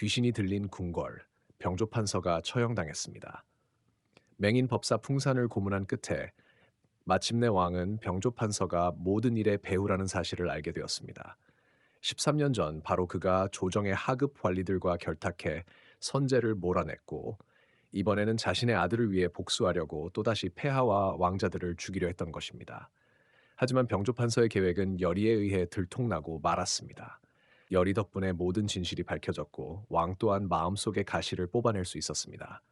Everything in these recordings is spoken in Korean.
귀신이 들린 궁궐, 병조판서가 처형당했습니다. 맹인 법사 풍산을 고문한 끝에 마침내 왕은 병조판서가 모든 일의 배후라는 사실을 알게 되었습니다. 13년 전 바로 그가 조정의 하급 관리들과 결탁해 선제를 몰아냈고 이번에는 자신의 아들을 위해 복수하려고 또다시 폐하와 왕자들을 죽이려 했던 것입니다. 하지만 병조판서의 계획은 열의에 의해 들통나고 말았습니다. 열의 덕분에 모든 진실이 밝혀졌고 왕 또한 마음속의 가시를 뽑아낼 수 있었습니다.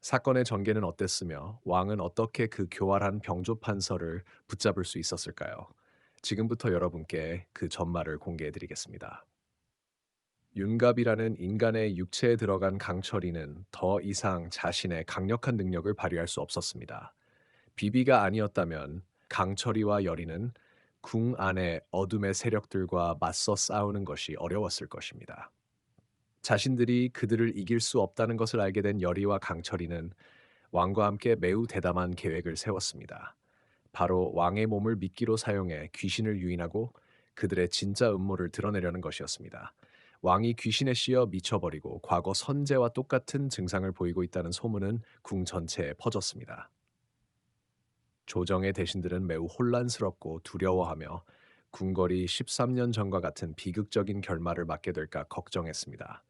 사건의 전개는 어땠으며 왕은 어떻게 그 교활한 병조판서를 붙잡을 수 있었을까요? 지금부터 여러분께 그 전말을 공개해 드리겠습니다. 윤갑이라는 인간의 육체에 들어간 강철이는 더 이상 자신의 강력한 능력을 발휘할 수 없었습니다. 비비가 아니었다면 강철이와 열이는 궁 안의 어둠의 세력들과 맞서 싸우는 것이 어려웠을 것입니다. 자신들이 그들을 이길 수 없다는 것을 알게 된 열이와 강철이는 왕과 함께 매우 대담한 계획을 세웠습니다. 바로 왕의 몸을 미끼로 사용해 귀신을 유인하고 그들의 진짜 음모를 드러내려는 것이었습니다. 왕이 귀신에 씌어 미쳐버리고 과거 선제와 똑같은 증상을 보이고 있다는 소문은 궁 전체에 퍼졌습니다. 조정의 대신들은 매우 혼란스럽고 두려워하며 궁궐이 13년 전과 같은 비극적인 결말을 맞게 될까 걱정했습니다.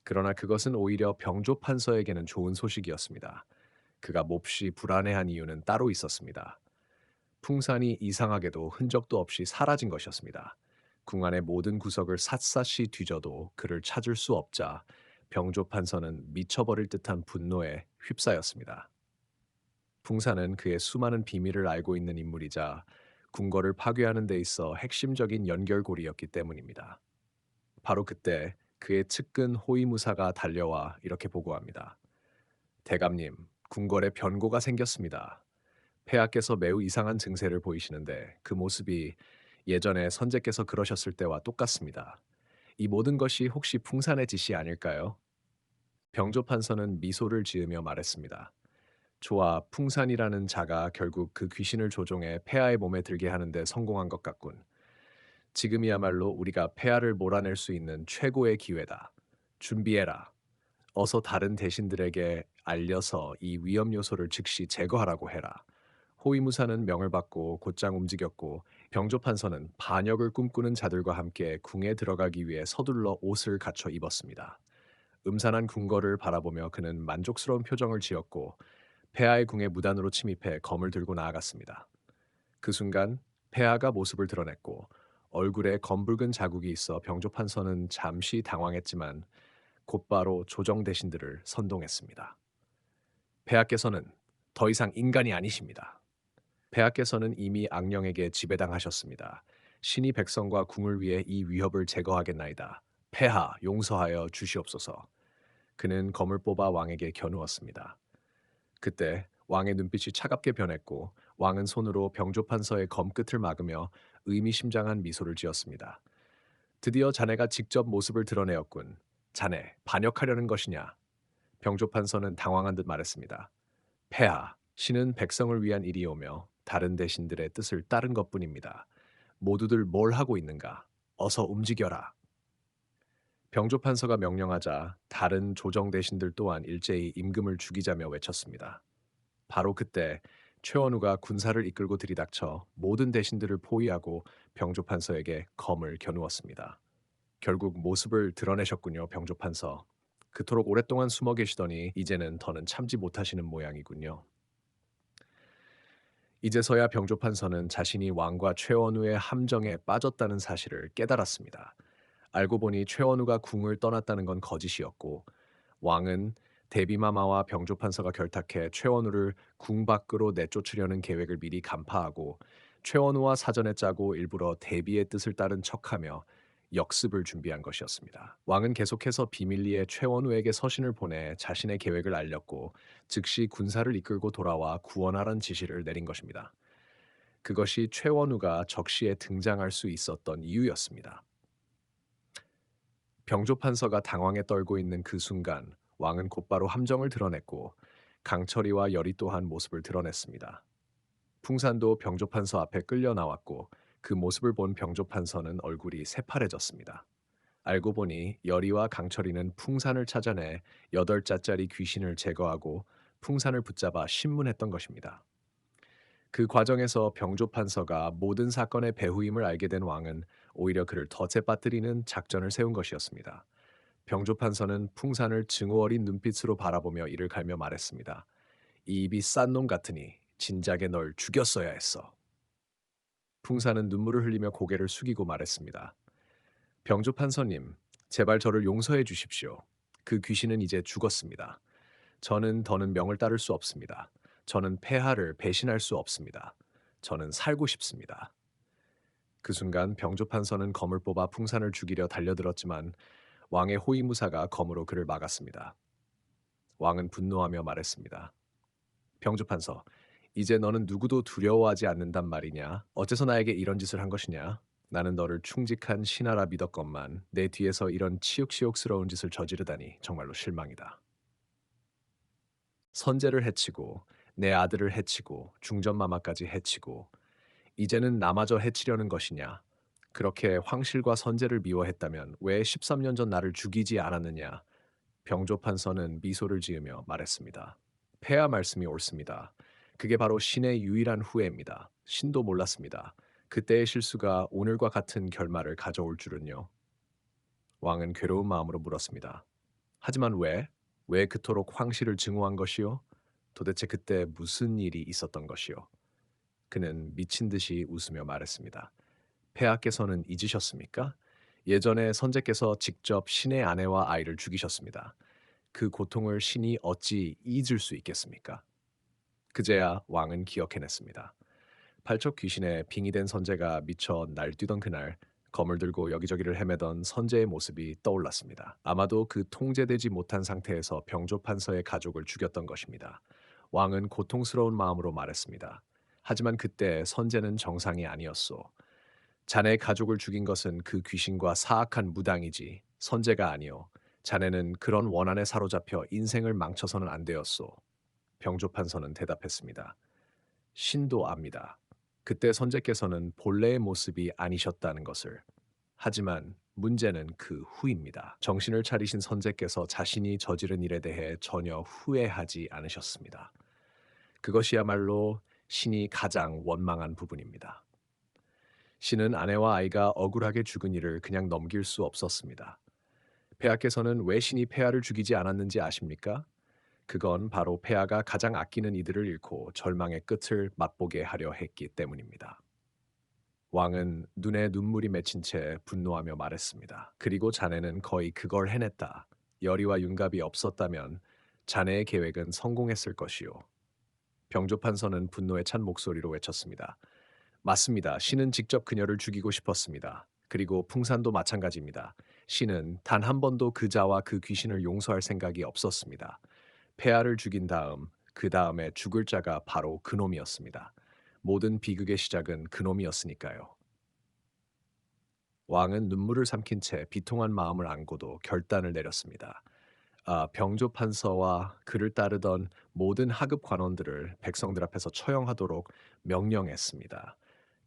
그러나 그것은 오히려 병조판서에게는 좋은 소식이었습니다. 그가 몹시 불안해한 이유는 따로 있었습니다. 풍산이 이상하게도 흔적도 없이 사라진 것이었습니다. 궁 안의 모든 구석을 샅샅이 뒤져도 그를 찾을 수 없자 병조판서는 미쳐버릴 듯한 분노에 휩싸였습니다. 풍산은 그의 수많은 비밀을 알고 있는 인물이자 궁궐을 파괴하는 데 있어 핵심적인 연결고리였기 때문입니다. 바로 그때 그의 측근 호위무사가 달려와 이렇게 보고합니다. 대감님, 궁궐에 변고가 생겼습니다. 폐하께서 매우 이상한 증세를 보이시는데 그 모습이 예전에 선제께서 그러셨을 때와 똑같습니다. 이 모든 것이 혹시 풍산의 짓이 아닐까요? 병조판서는 미소를 지으며 말했습니다. 좋아, 풍산이라는 자가 결국 그 귀신을 조종해 폐하의 몸에 들게 하는데 성공한 것 같군. 지금이야말로 우리가 폐하를 몰아낼 수 있는 최고의 기회다. 준비해라. 어서 다른 대신들에게 알려서 이 위험 요소를 즉시 제거하라고 해라. 호위무사는 명을 받고 곧장 움직였고 병조판서는 반역을 꿈꾸는 자들과 함께 궁에 들어가기 위해 서둘러 옷을 갖춰 입었습니다. 음산한 궁궐을 바라보며 그는 만족스러운 표정을 지었고 폐하의 궁에 무단으로 침입해 검을 들고 나아갔습니다. 그 순간 폐하가 모습을 드러냈고 얼굴에 검붉은 자국이 있어 병조판서는 잠시 당황했지만 곧바로 조정 대신들을 선동했습니다. 폐하께서는 더 이상 인간이 아니십니다. 폐하께서는 이미 악령에게 지배당하셨습니다. 신이 백성과 궁을 위해 이 위협을 제거하겠나이다. 폐하 용서하여 주시옵소서. 그는 검을 뽑아 왕에게 겨누었습니다. 그때 왕의 눈빛이 차갑게 변했고 왕은 손으로 병조판서의 검끝을 막으며 의미심장한 미소를 지었습니다. 드디어 자네가 직접 모습을 드러내었군. 자네 반역하려는 것이냐? 병조판서는 당황한 듯 말했습니다. 폐하, 신은 백성을 위한 일이오며 다른 대신들의 뜻을 따른 것뿐입니다. 모두들 뭘 하고 있는가? 어서 움직여라. 병조판서가 명령하자 다른 조정 대신들 또한 일제히 임금을 죽이자며 외쳤습니다. 바로 그때 최원우가 군사를 이끌고 들이닥쳐 모든 대신들을 포위하고 병조판서에게 검을 겨누었습니다. 결국 모습을 드러내셨군요, 병조판서. 그토록 오랫동안 숨어 계시더니 이제는 더는 참지 못하시는 모양이군요. 이제서야 병조판서는 자신이 왕과 최원우의 함정에 빠졌다는 사실을 깨달았습니다. 알고 보니 최원우가 궁을 떠났다는 건 거짓이었고 왕은 대비마마와 병조판서가 결탁해 최원우를 궁 밖으로 내쫓으려는 계획을 미리 간파하고 최원우와 사전에 짜고 일부러 대비의 뜻을 따른 척하며 역습을 준비한 것이었습니다. 왕은 계속해서 비밀리에 최원우에게 서신을 보내 자신의 계획을 알렸고 즉시 군사를 이끌고 돌아와 구원하라는 지시를 내린 것입니다. 그것이 최원우가 적시에 등장할 수 있었던 이유였습니다. 병조판서가 당황에 떨고 있는 그 순간 왕은 곧바로 함정을 드러냈고 강철이와 열이 또한 모습을 드러냈습니다. 풍산도 병조판서 앞에 끌려 나왔고 그 모습을 본 병조판서는 얼굴이 새파래졌습니다. 알고 보니 열이와 강철이는 풍산을 찾아내 8자짜리 귀신을 제거하고 풍산을 붙잡아 신문했던 것입니다. 그 과정에서 병조판서가 모든 사건의 배후임을 알게 된 왕은 오히려 그를 더 재빠뜨리는 작전을 세운 것이었습니다. 병조판서는 풍산을 증오 어린 눈빛으로 바라보며 이를 갈며 말했습니다. 이 입이 싼 놈 같으니 진작에 널 죽였어야 했어. 풍산은 눈물을 흘리며 고개를 숙이고 말했습니다. 병조판서님, 제발 저를 용서해 주십시오. 그 귀신은 이제 죽었습니다. 저는 더는 명을 따를 수 없습니다. 저는 폐하를 배신할 수 없습니다. 저는 살고 싶습니다. 그 순간 병조판서는 검을 뽑아 풍산을 죽이려 달려들었지만 왕의 호위무사가 검으로 그를 막았습니다. 왕은 분노하며 말했습니다. 병조판서, 이제 너는 누구도 두려워하지 않는단 말이냐? 어째서 나에게 이런 짓을 한 것이냐? 나는 너를 충직한 신하라 믿었건만 내 뒤에서 이런 치욕시욕스러운 짓을 저지르다니 정말로 실망이다. 선제를 해치고 내 아들을 해치고 중전마마까지 해치고 이제는 나마저 해치려는 것이냐? 그렇게 황실과 선제를 미워했다면 왜 13년 전 나를 죽이지 않았느냐? 병조판서는 미소를 지으며 말했습니다. 폐하 말씀이 옳습니다. 그게 바로 신의 유일한 후회입니다. 신도 몰랐습니다. 그때의 실수가 오늘과 같은 결말을 가져올 줄은요. 왕은 괴로운 마음으로 물었습니다. 하지만 왜? 왜 그토록 황실을 증오한 것이요? 도대체 그때 무슨 일이 있었던 것이요? 그는 미친 듯이 웃으며 말했습니다. 폐하께서는 잊으셨습니까? 예전에 선제께서 직접 신의 아내와 아이를 죽이셨습니다. 그 고통을 신이 어찌 잊을 수 있겠습니까? 그제야 왕은 기억해냈습니다. 팔척 귀신에 빙의된 선제가 미쳐 날뛰던 그날 검을 들고 여기저기를 헤매던 선제의 모습이 떠올랐습니다. 아마도 그 통제되지 못한 상태에서 병조판서의 가족을 죽였던 것입니다. 왕은 고통스러운 마음으로 말했습니다. 하지만 그때 선제는 정상이 아니었소. 자네의 가족을 죽인 것은 그 귀신과 사악한 무당이지 선제가 아니오. 자네는 그런 원한에 사로잡혀 인생을 망쳐서는 안 되었소. 병조판서는 대답했습니다. 신도 압니다. 그때 선제께서는 본래의 모습이 아니셨다는 것을. 하지만 문제는 그 후입니다. 정신을 차리신 선제께서 자신이 저지른 일에 대해 전혀 후회하지 않으셨습니다. 그것이야말로 신이 가장 원망한 부분입니다. 신은 아내와 아이가 억울하게 죽은 일을 그냥 넘길 수 없었습니다. 폐하께서는 왜 신이 폐하를 죽이지 않았는지 아십니까? 그건 바로 폐하가 가장 아끼는 이들을 잃고 절망의 끝을 맛보게 하려 했기 때문입니다. 왕은 눈에 눈물이 맺힌 채 분노하며 말했습니다. 그리고 자네는 거의 그걸 해냈다. 열의와 윤갑이 없었다면 자네의 계획은 성공했을 것이오. 병조판서는 분노에 찬 목소리로 외쳤습니다. 맞습니다. 신은 직접 그녀를 죽이고 싶었습니다. 그리고 풍산도 마찬가지입니다. 신은 단 한 번도 그자와 그 귀신을 용서할 생각이 없었습니다. 폐하를 죽인 다음, 그 다음에 죽을 자가 바로 그놈이었습니다. 모든 비극의 시작은 그놈이었으니까요. 왕은 눈물을 삼킨 채 비통한 마음을 안고도 결단을 내렸습니다. 병조판서와 그를 따르던 모든 하급 관원들을 백성들 앞에서 처형하도록 명령했습니다.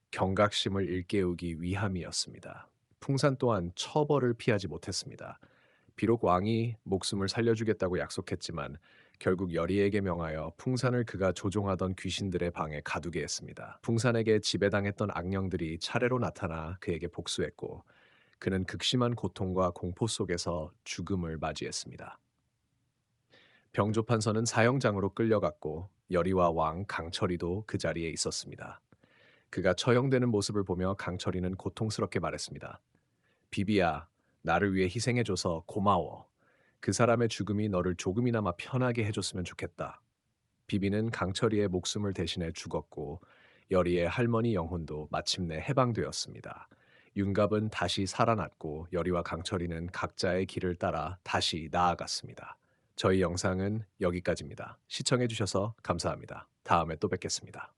경각심을 일깨우기 위함이었습니다. 풍산 또한 처벌을 피하지 못했습니다. 비록 왕이 목숨을 살려주겠다고 약속했지만 결국 여리에게 명하여 풍산을 그가 조종하던 귀신들의 방에 가두게 했습니다. 풍산에게 지배당했던 악령들이 차례로 나타나 그에게 복수했고 그는 극심한 고통과 공포 속에서 죽음을 맞이했습니다. 병조판서는 사형장으로 끌려갔고 여리와 왕 강철이도 그 자리에 있었습니다. 그가 처형되는 모습을 보며 강철이는 고통스럽게 말했습니다. 비비야, 나를 위해 희생해줘서 고마워. 그 사람의 죽음이 너를 조금이나마 편하게 해줬으면 좋겠다. 비비는 강철이의 목숨을 대신해 죽었고 여리의 할머니 영혼도 마침내 해방되었습니다. 윤갑은 다시 살아났고 여리와 강철이는 각자의 길을 따라 다시 나아갔습니다. 저희 영상은 여기까지입니다. 시청해주셔서 감사합니다. 다음에 또 뵙겠습니다.